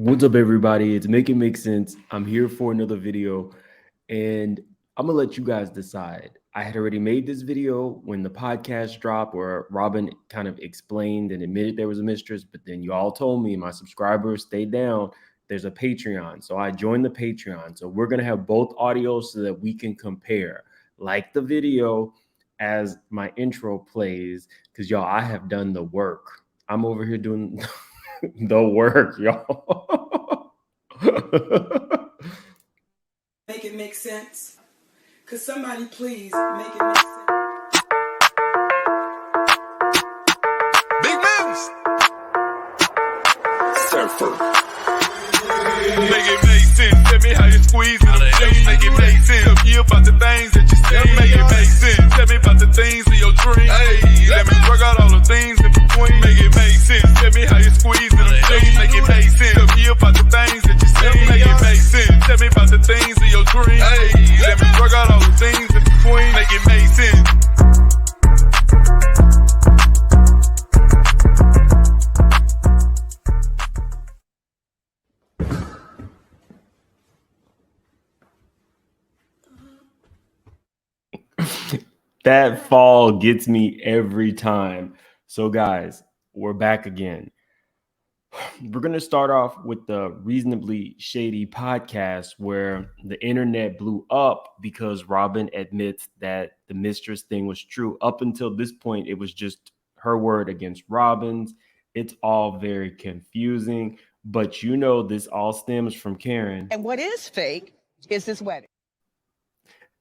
What's up, everybody? It's Make It Make Sense. I'm here for another video, and I'm gonna let you guys decide. I had already made this video when the podcast dropped, where Robyn kind of explained and admitted there was a mistress, but then you all told me, my subscribers, stay down. There's a Patreon, so I joined the Patreon. So we're gonna have both audios so that we can compare. Like the video as my intro plays, because y'all, I have done the work. I'm over here doing the work, y'all. Make it make sense. Could somebody please make it make sense? Big moves. Surfer. Make it make sense. Tell me how you squeeze it. Make it make sense. Tell me about the things that you see. Make it make sense. Tell me about the things of your dreams. Hey, let me work out all the things in between. Make it make sense. Tell me how you squeeze it. Make it make sense. Tell me about the things that you see. Make it make sense. Tell me about the things of your dreams. Hey, let me work out all the things in between. Make it make sense. That fall gets me every time. So guys, we're back again. We're going to start off with the Reasonably Shady podcast, where the internet blew up because Robyn admits that the mistress thing was true. Up until this point, it was just her word against Robyn's. It's all very confusing, but you know this all stems from Karen. And what is fake is this wedding.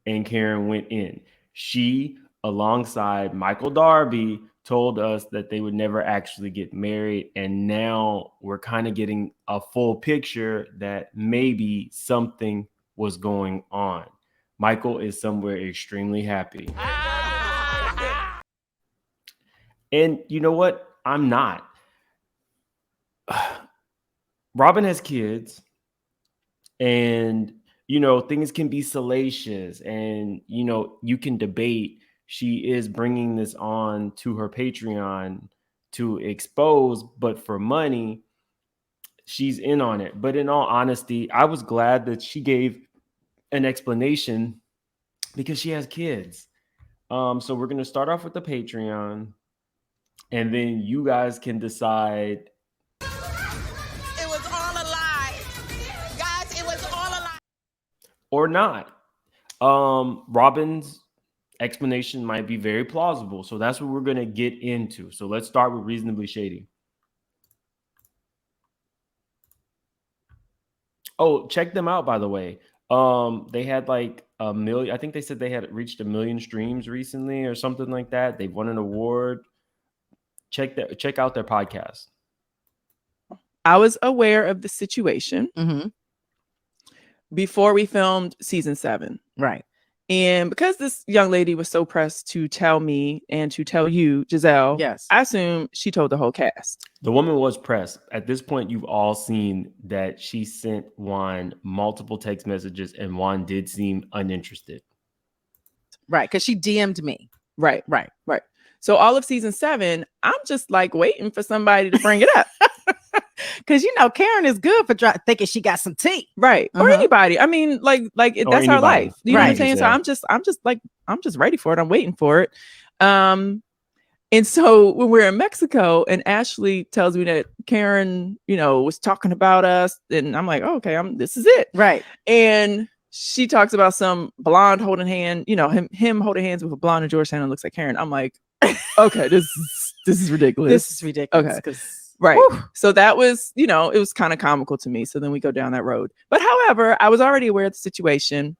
And Karen went in. She, alongside Michael Darby, told us that they would never actually get married. And now we're kind of getting a full picture that maybe something was going on. Michael is somewhere extremely happy. And you know what? I'm not. Robyn has kids, and you know, things can be salacious, and you know, you can debate. She is bringing this on to her Patreon to expose, but for money, she's in on it. But in all honesty, I was glad that she gave an explanation because she has kids. So we're going to start off with the Patreon, and then you guys can decide. It was all a lie. Guys, it was all a lie. Or not. Robyn's explanation might be very plausible. So that's what we're going to get into. So let's start with Reasonably Shady. Oh, check them out, by the way. They had like 1 million. I think they said they had reached 1 million streams recently or something like that. They won an award. Check out their podcast. I was aware of the situation before we filmed season 7. Right. And because this young lady was so pressed to tell me and to tell you, Giselle, Yes, I assume she told the whole cast. The woman was pressed. At this point, you've all seen that she sent Juan multiple text messages, and Juan did seem uninterested. right. Because she DM'd me. Right. Right. So all of season 7, I'm just like waiting for somebody to bring it up. Because you know Karen is good for thinking she got some tea. Right. Or anybody. I mean, like that's our life. You know what I'm saying? So I'm just ready for it. I'm waiting for it. And so when we're in Mexico and Ashley tells me that Karen, you know, was talking about us, and I'm like, oh, okay, this is it. Right. And she talks about some blonde holding hand, you know, him holding hands with a blonde in Georgetown and looks like Karen. I'm like, okay, this is ridiculous. This is ridiculous. Okay. Right. Whew. So that was, you know, it was kind of comical to me. So then we go down that road. But however, I was already aware of the situation.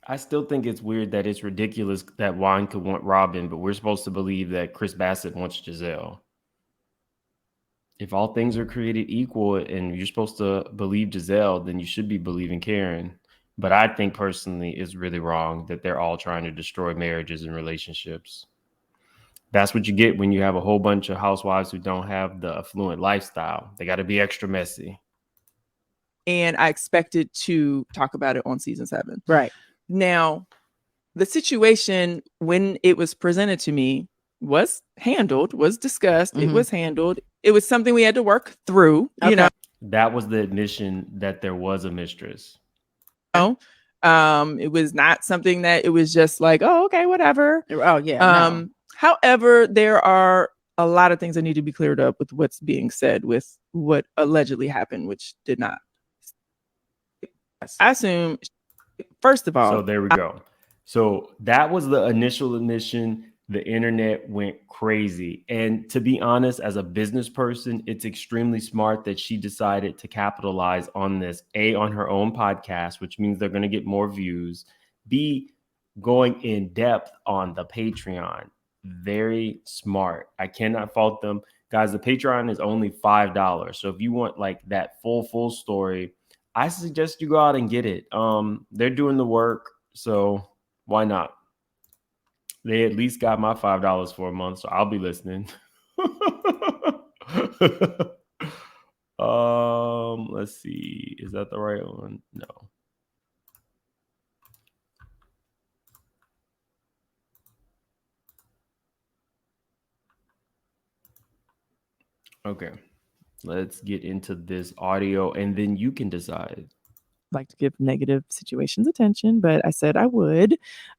I still think it's weird that it's ridiculous that Juan could want Robyn, but we're supposed to believe that Chris Bassett wants Giselle. If all things are created equal and you're supposed to believe Giselle, then you should be believing Karen. But I think personally it's really wrong that they're all trying to destroy marriages and relationships. That's what you get when you have a whole bunch of housewives who don't have the affluent lifestyle. They got to be extra messy. And I expected to talk about it on season 7. Right. Now, the situation when it was presented to me was handled, was discussed. It was handled. It was something we had to work through, you know. That was the admission that there was a mistress. No, it was not something that it was just like, oh, okay, whatever. Oh yeah. No. However, there are a lot of things that need to be cleared up with what's being said with what allegedly happened, which did not. I assume, first of all. So there we go. So that was the initial admission. The internet went crazy. And to be honest, as a business person, it's extremely smart that she decided to capitalize on this, A, on her own podcast, which means they're going to get more views, B, going in depth on the Patreon. Very smart. I cannot fault them. Guys, the Patreon is only $5. So if you want like that full story, I suggest you go out and get it. They're doing the work, so why not? They at least got my $5 for a month, so I'll be listening. Let's see. Is that the right one? No. Okay. Let's get into this audio, and then you can decide. Like to give negative situations attention, but I said I would.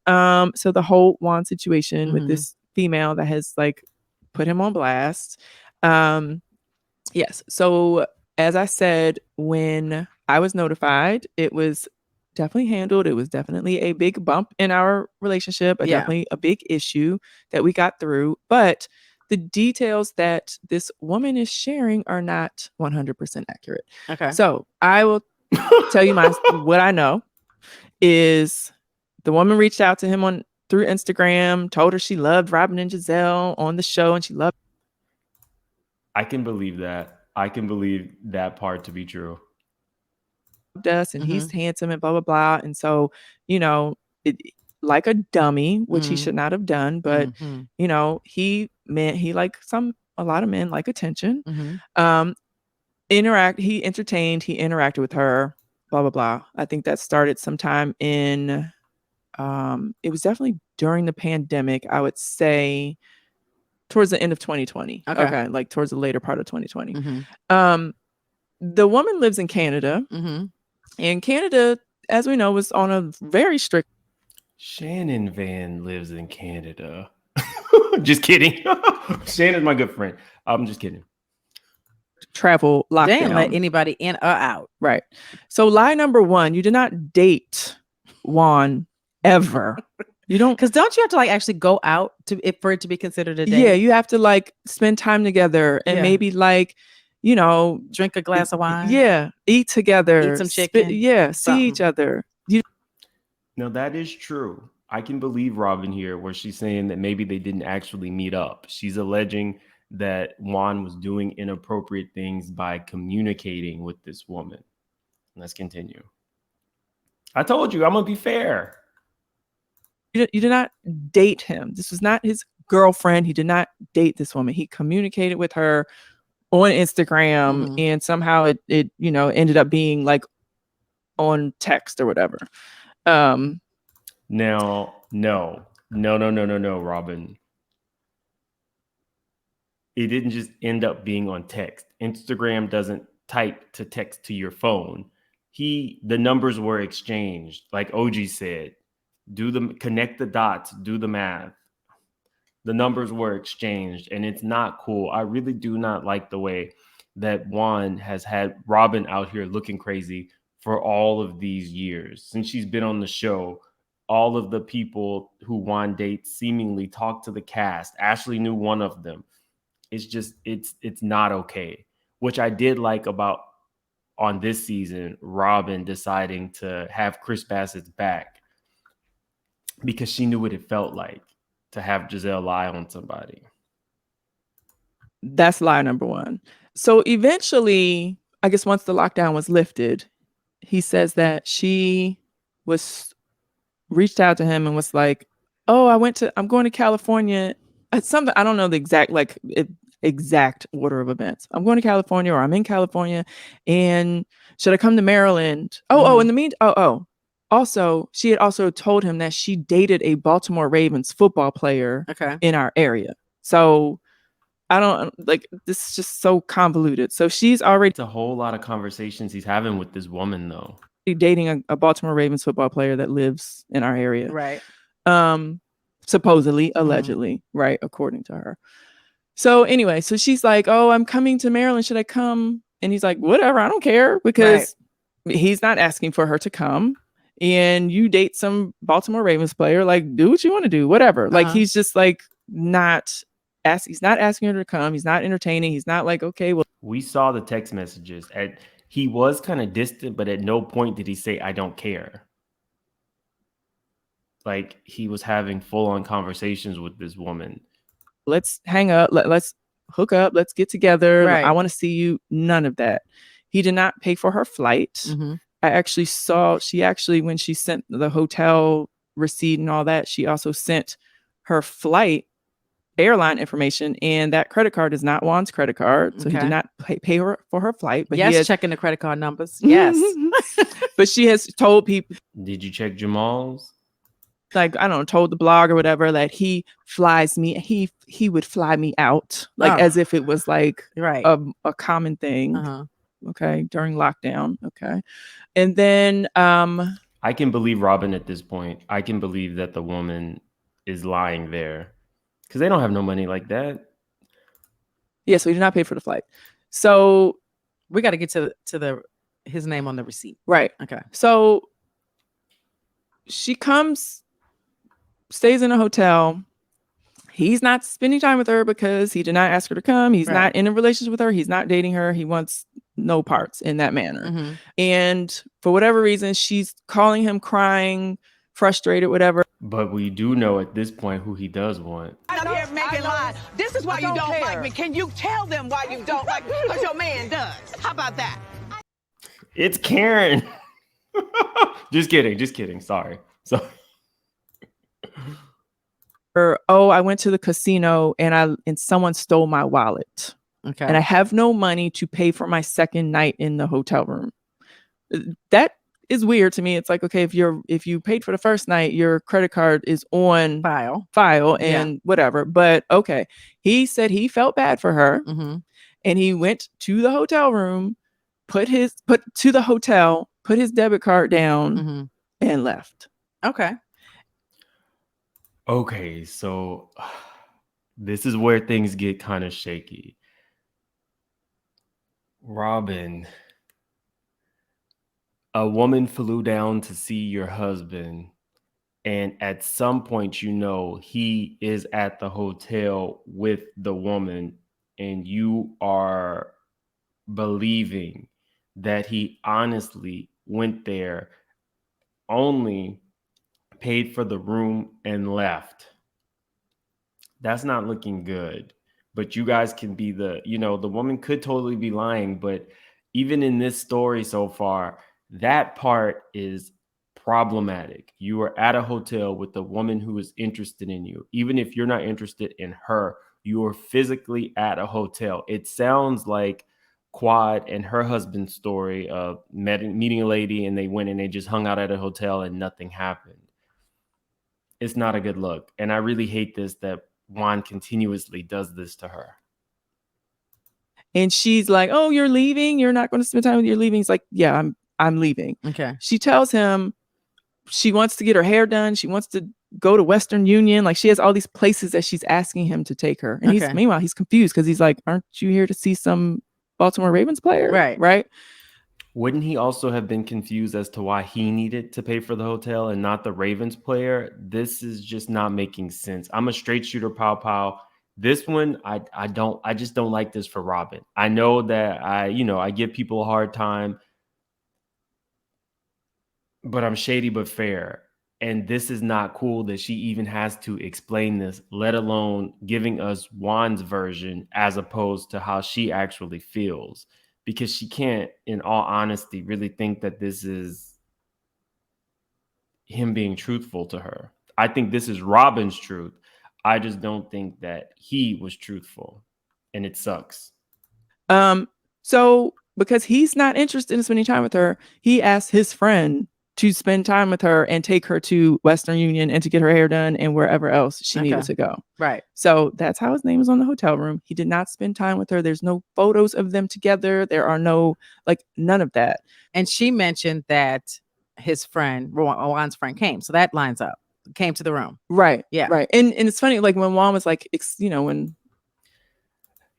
So the whole Juan situation with this female that has like put him on blast. Yes. So as I said, when I was notified, it was definitely handled. It was definitely a big bump in our relationship, definitely a big issue that we got through. But the details that this woman is sharing are not 100% accurate. Okay. So I will tell you what I know is the woman reached out to him through Instagram, told her she loved Robyn and Giselle on the show, and she loved. I can believe that. I can believe that part to be true. Us, and he's handsome and blah blah blah, and so like a dummy, which he should not have done, but he like a lot of men like attention. He interacted with her, blah blah blah. I think that started sometime in it was definitely during the pandemic, I would say towards the end of 2020. Okay, like towards the later part of 2020. The woman lives in Canada, and Canada, as we know, was on a very strict. Shannon Van lives in Canada. Just kidding. Shannon's my good friend. I'm just kidding. Travel lockdown. They didn't let anybody in or out. Right. So lie number one, you did not date Juan ever. You don't, because don't you have to like actually go out for it to be considered a date? Yeah, you have to like spend time together and maybe like, drink a glass of wine. Yeah, eat together, eat some chicken. See each other. No, that is true. I can believe Robyn here, where she's saying that maybe they didn't actually meet up. She's alleging that Juan was doing inappropriate things by communicating with this woman. Let's continue. I told you, I'm going to be fair. You did not date him. This was not his girlfriend. He did not date this woman. He communicated with her on Instagram, and somehow it ended up being like on text or whatever. Now, no, Robyn. It didn't just end up being on text. Instagram doesn't type to text to your phone. The numbers were exchanged. Like OG said, connect the dots, do the math. The numbers were exchanged, and it's not cool. I really do not like the way that Juan has had Robyn out here looking crazy for all of these years. Since she's been on the show, all of the people who Juan dates seemingly talk to the cast. Ashley knew one of them. It's just, it's not okay. Which I did like about on this season, Robyn deciding to have Chris Bassett's back because she knew what it felt like to have Giselle lie on somebody. That's lie number one. So eventually, I guess once the lockdown was lifted, he says that she reached out to him and was like, oh, I'm going to California. It's something, I don't know the exact order of events. I'm going to California, or I'm in California, and should I come to Maryland? In the meantime, also, she had also told him that she dated a Baltimore Ravens football player in our area. So I don't like this is just so convoluted. So she's already It's a whole lot of conversations he's having with this woman, though. dating a Baltimore Ravens football player that lives in our area. Right. Supposedly, allegedly, right, according to her. So anyway, so she's like, "Oh, I'm coming to Maryland. Should I come?" And he's like, "Whatever, I don't care," because he's not asking for her to come. And you date some Baltimore Ravens player, like, do what you want to do, whatever. Like, he's just like he's not asking her to come. He's not entertaining. He's not like, okay, well, we saw the text messages. He was kind of distant, but at no point did he say, "I don't care." Like, he was having full-on conversations with this woman. Let's hang up. Let's hook up. Let's get together. Right. I want to see you. None of that. He did not pay for her flight. I actually saw, when she sent the hotel receipt and all that, she also sent her flight airline information, and that credit card is not Juan's credit card. So he did not pay her for her flight. But yes, checking the credit card numbers. Yes. But she has told people. Did you check Jamal's? Like, I don't know, told the blog or whatever that he flies me. He would fly me out, like as if it was like a common thing. Okay, during lockdown. Okay, and then I can believe Robyn at this point. I can believe that the woman is lying there because they don't have no money like that. Yeah, so he did not pay for the flight. So we got to get to his name on the receipt. Right. Okay. So she comes, stays in a hotel. He's not spending time with her because he did not ask her to come. He's not in a relationship with her. He's not dating her. He wants no parts in that manner. And for whatever reason, she's calling him crying, frustrated, whatever. But we do know at this point who he does want. I'm here making lies. This is why you don't like me. Can you tell them why you don't like me? Because your man does. How about that? It's Karen. Just kidding. Sorry. Oh, I went to the casino and someone stole my wallet. Okay. And I have no money to pay for my second night in the hotel room. That is weird to me. It's like, okay, if you paid for the first night, your credit card is on file and whatever. But okay. He said he felt bad for her. And he went to the hotel room, put his debit card down and left. Okay, so this is where things get kind of shaky. Robyn, a woman flew down to see your husband, and at some point, he is at the hotel with the woman, and you are believing that he honestly went there, only paid for the room and left. That's not looking good. But you guys can be the woman could totally be lying, but even in this story so far, that part is problematic. You are at a hotel with a woman who is interested in you. Even if you're not interested in her, you are physically at a hotel. It sounds like Quad and her husband's story of meeting a lady and they went and they just hung out at a hotel and nothing happened. It's not a good look. And I really hate this that Juan continuously does this to her. And she's like, "Oh, you're leaving? You're not going to spend time with you? You're leaving?" He's like, "Yeah, I'm leaving." Okay. She tells him she wants to get her hair done. She wants to go to Western Union. Like, she has all these places that she's asking him to take her. And meanwhile, he's confused because he's like, "Aren't you here to see some Baltimore Ravens player?" Right. Wouldn't he also have been confused as to why he needed to pay for the hotel and not the Ravens player? This is just not making sense. I'm a straight shooter, pow. This one, I just don't like this for Robyn. I know that I give people a hard time, but I'm shady but fair. And this is not cool that she even has to explain this, let alone giving us Juan's version as opposed to how she actually feels. Because she can't, in all honesty, really think that this is him being truthful to her. I think this is Robyn's truth. I just don't think that he was truthful. And it sucks. So because he's not interested in spending time with her, he asked his friend to spend time with her and take her to Western Union and to get her hair done and wherever else she needed to go. Right. So that's how his name was on the hotel room. He did not spend time with her. There's no photos of them together. There are no, like, none of that. And she mentioned that his friend, Juan's friend, came. So that lines up. Came to the room. Right. Yeah. Right. And it's funny, like when Juan was like, when.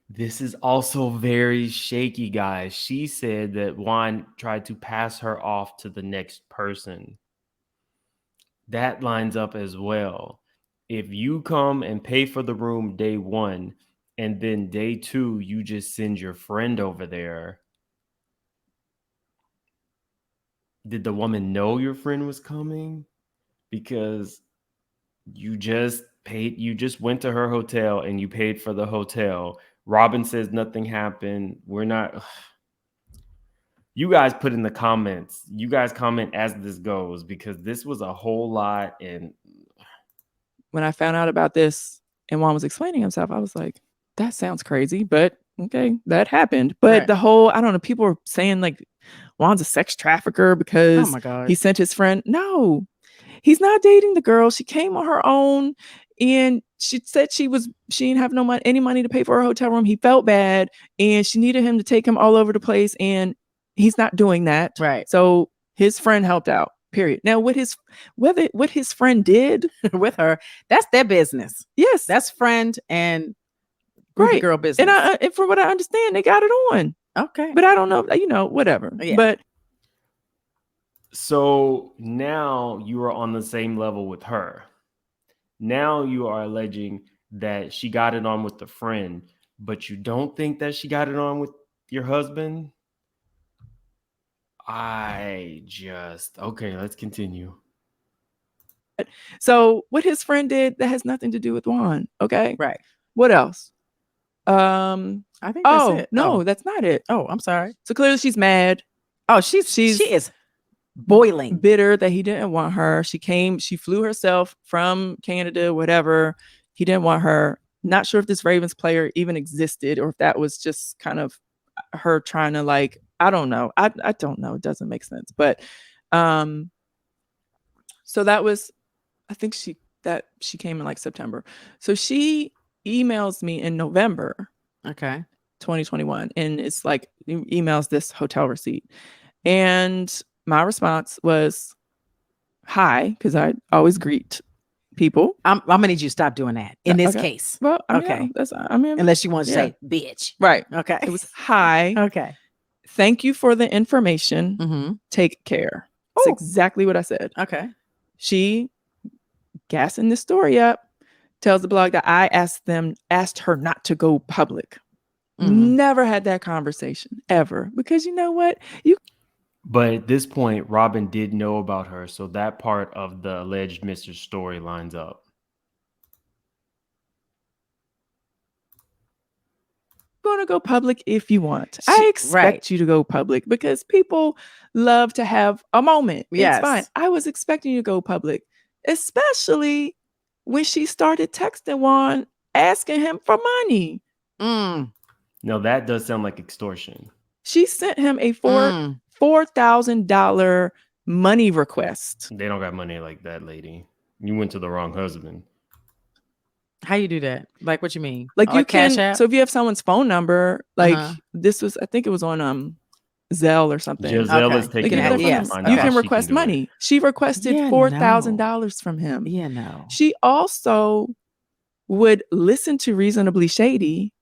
This is also very shaky, guys. She said that Juan tried to pass her off to the next person. That lines up as well. If you come and pay for the room day 1, and then day 2, you just send your friend over there. Did the woman know your friend was coming? Because you just went to her hotel and you paid for the hotel. Robyn says nothing happened. We're not. You guys put in the comments. You guys comment as this goes, because this was a whole lot. And when I found out about this and Juan was explaining himself, I was like, that sounds crazy, but okay, that happened. But the whole, I don't know, people were saying like Juan's a sex trafficker because he sent his friend. No, he's not dating the girl. She came on her own. And she said she didn't have any money to pay for her hotel room. He felt bad and she needed him to take him all over the place. And he's not doing that. Right. So his friend helped out, period. Now what his friend did with her, that's their business. Yes. That's friend and girl business. And from what I understand, they got it on. Okay. But I don't know, whatever. Yeah. But so now you are on the same level with her. Now you are alleging that she got it on with the friend, but you don't think that she got it on with your husband? Okay, let's continue. So what his friend did, that has nothing to do with Juan. Okay. Right. What else? I think that's it. No, that's not it. Oh, I'm sorry. So clearly she's mad. Oh, she is boiling, bitter that he didn't want her. She flew herself from Canada, whatever. He didn't want her. Not sure if this Ravens player even existed or if that was just kind of her trying to, like, I don't know. I don't know. It doesn't make sense. But so that was, I think she came in like September. So she emails me in November. Okay. 2021. And it's like, emails this hotel receipt. And my response was, hi, because I always greet people. I'm gonna need you to stop doing that in this case. Well, unless you want to say bitch. Right. Okay. It was hi. Okay. Thank you for the information. Mm-hmm. Take care. That's exactly what I said. Okay. She, gassing this story up, tells the blog that I asked her not to go public. Never had that conversation ever, because you know what? But at this point, Robyn did know about her, so that part of the alleged Mistress story lines up. Going to go public if you want. I expect you to go public because people love to have a moment. Yes. It's fine. I was expecting you to go public, especially when she started texting Juan asking him for money. No, that does sound like extortion. She sent him a $4,000 money request. They don't got money like that, lady. You went to the wrong husband. How you do that? Like, what you mean? Like, you can. Cash App? So if you have someone's phone number, like this was, I think it was on Zelle or something. Zelle is taking it. Yes. You can request money. She requested $4,000 from him. Yeah, no. She also would listen to Reasonably Shady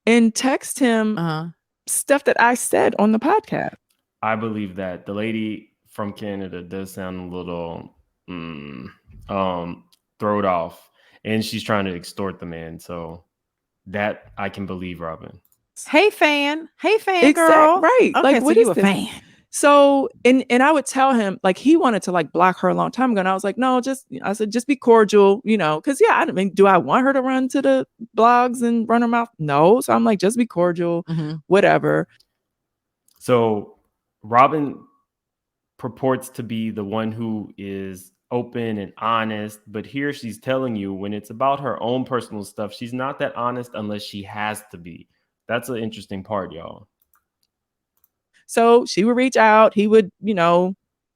and text him stuff that I said on the podcast. I believe that the lady from Canada does sound a little throwed off, and she's trying to extort the man. So that I can believe, Robyn. Hey fan girl. Right. Okay, like, so what you is a this? fan? So, and I would tell him, like, he wanted to like block her a long time ago. And I was like, no, just be cordial, because I mean, do I want her to run to the blogs and run her mouth? No. So I'm like, just be cordial, whatever. So Robyn purports to be the one who is open and honest, but here she's telling you when it's about her own personal stuff, she's not that honest unless she has to be. That's an interesting part, y'all. So she would reach out. He would,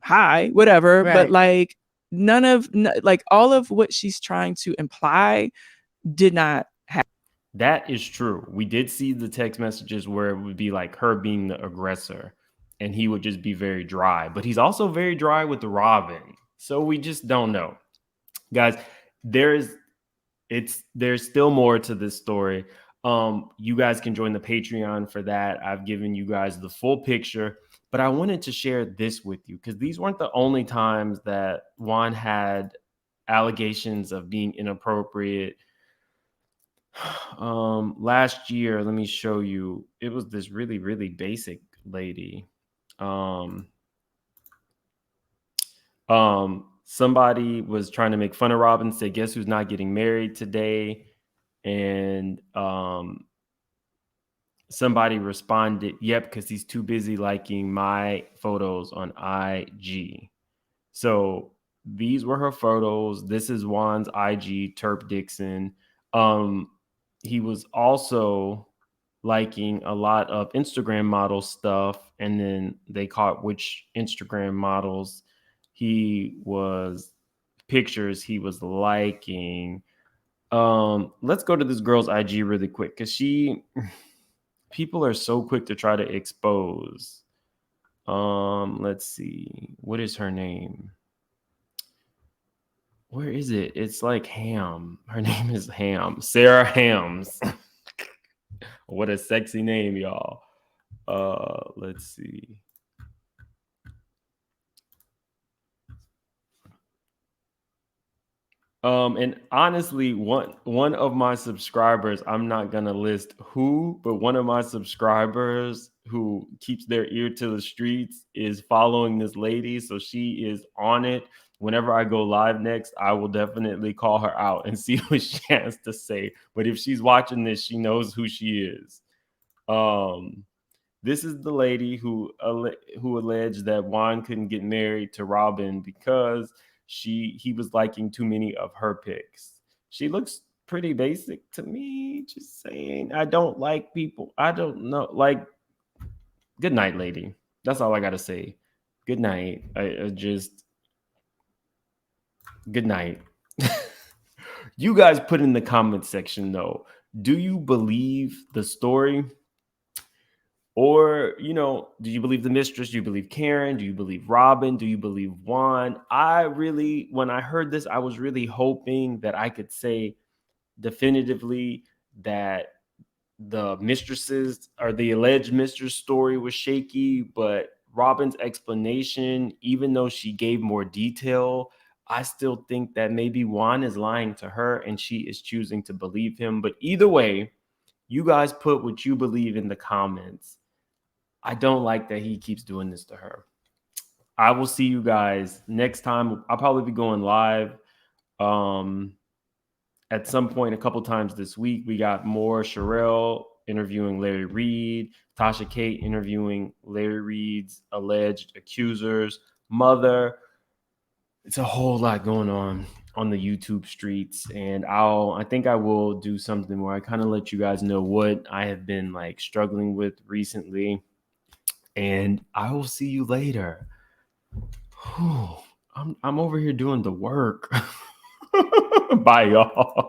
hi, whatever. Right. But like like all of what she's trying to imply did not happen. That is true. We did see the text messages where it would be like her being the aggressor and he would just be very dry, but he's also very dry with Robyn. So we just don't know. Guys, there's still more to this story. You guys can join the Patreon for that. I've given you guys the full picture, but I wanted to share this with you because these weren't the only times that Juan had allegations of being inappropriate. Last year, let me show you. It was this really, really basic lady. Somebody was trying to make fun of Robyn, said, guess who's not getting married today? And somebody responded, yep, because he's too busy liking my photos on IG. So these were her photos. This is Juan's IG, Terp Dixon. He was also liking a lot of Instagram model stuff, and then they caught which Instagram models pictures he was liking. Let's go to this girl's IG really quick because people are so quick to try to expose. Let's see, what is her name? Where is it? It's like Ham. Her name is Ham. Sarah Hams. What a sexy name, y'all. Let's see. And honestly, one of my subscribers, I'm not gonna list who, but one of my subscribers who keeps their ear to the streets is following this lady. So she is on it. Whenever I go live next, I will definitely call her out and see what she has to say. But if she's watching this, she knows who she is. This is the lady who alleged that Juan couldn't get married to Robyn because he was liking too many of her pics. She looks pretty basic to me. Just saying. I don't like people. I don't know. Like, good night, lady. That's all I gotta say. Good night. Good night. You guys put in the comment section though. Do you believe the story? Or, do you believe the mistress? Do you believe Karen? Do you believe Robyn? Do you believe Juan? When I heard this, I was really hoping that I could say definitively that the mistresses or the alleged mistress story was shaky, but Robyn's explanation, even though she gave more detail, I still think that maybe Juan is lying to her and she is choosing to believe him. But either way, you guys put what you believe in the comments. I don't like that he keeps doing this to her. I will see you guys next time. I'll probably be going live at some point a couple times this week. We got more Sherelle interviewing Larry Reed, Tasha Kate interviewing Larry Reed's alleged accusers, mother. It's a whole lot going on the YouTube streets, and I think I will do something where I kind of let you guys know what I have been like struggling with recently. And I will see you later. I'm over here doing the work. Bye, y'all.